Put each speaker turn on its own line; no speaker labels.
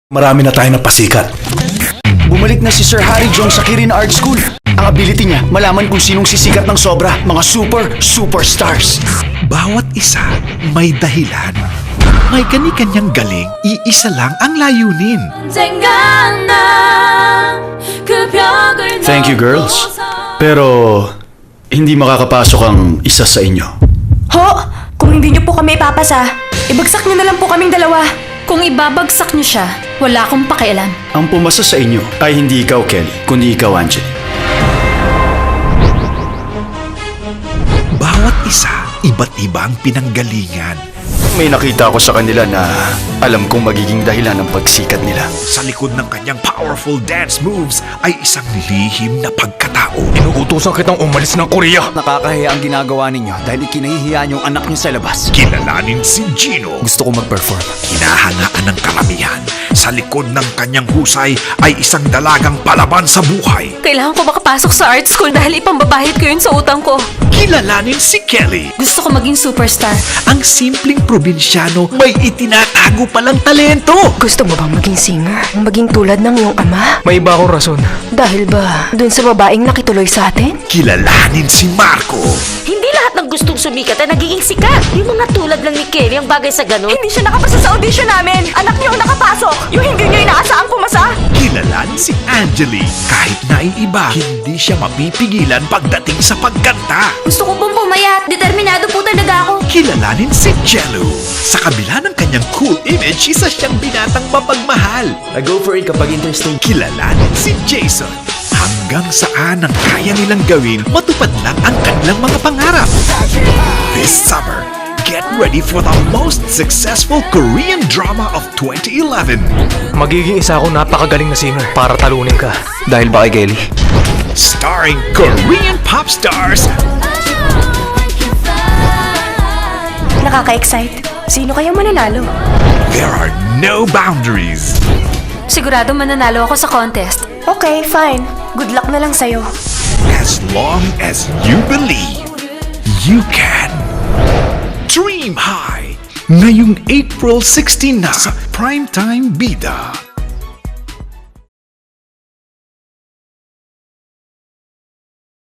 Marami na tayo napasikat.
Bumalik na si Sir Harry Jong sa Kirin Art School. Ang ability niya, malaman kung sinong sisikat ng sobra. Mga superstars.
Bawat isa may dahilan. May kani-kanyang galing, iisa lang ang layunin.
Thank you, girls. Pero, hindi makakapasok ang isa sa inyo.
Ho! Kung hindi niyo po kami ipapasa, ibagsak niyo na lang po kaming dalawa.
Kung ibabagsak niyo siya, wala akong pakialam.
Ang pumasa sa inyo ay hindi ikaw, Kelly, kundi ikaw, Angeli.
Bawat isa, iba't iba ang pinanggalingan.
May nakita ako sa kanila na alam kong magiging dahilan ng pagsikat nila.
Sa likod ng kanyang powerful dance moves ay isang lihim na pagkatao.
Inuutosan kitang umalis ng Korea.
Nakakahiya ang ginagawa ninyo dahil ikinahihiya yung anak niyo sa labas.
Kilalanin si Gino.
Gusto ko mag-perform.
Hinahangaan ng karamihan. Sa likod ng kanyang husay ay isang dalagang palaban sa buhay.
Kailangan ko makapasok sa art school dahil ipambabahid ko yun sa utang ko.
Kilalanin si Kelly.
Gusto ko maging superstar.
Ang simpleng probinsyano may itinatago palang talento.
Gusto mo bang maging singer? Maging tulad ng iyong ama?
May iba akong rason.
Dahil ba dun sa babaeng nakituloy sa atin?
Kilalanin si Marco.
Hindi lahat ng gustong sumikat ay nagiging sikat. Yung mga tulad lang ni Kelly ang bagay sa ganun.
Hindi siya nakapasa sa audition namin! Anak niyo ang nakapasok! Yung hindi niyo inaasahang pumasa!
Kilalanin si Angeli. Kahit naiiba, hindi siya mapipigilan pagdating sa pagkanta.
Gusto ko pong pumayat. Determinado po talaga ako.
Kilalanin si Jello. Sa kabila ng kanyang cool image, isa siyang binatang mapagmahal.
I go for it kapag interesting.
Kilalanin si Jason. Hanggang saan ang kaya nilang gawin, matupad lang ang kanilang mga pangarap. This summer, get ready for the most successful Korean drama of 2011.
Magiging isa ako napakagaling na singer para talunin ka.
Dahil ba kay Kelly?
Starring Korean pop stars
Nakaka-excite. Sino kaya mananalo?
There are no boundaries.
Sigurado mananalo ako sa contest.
Okay, fine. Good luck na lang sa'yo.
As long as you believe, you can. Dream High. Ngayong April 16 na sa Primetime Bida.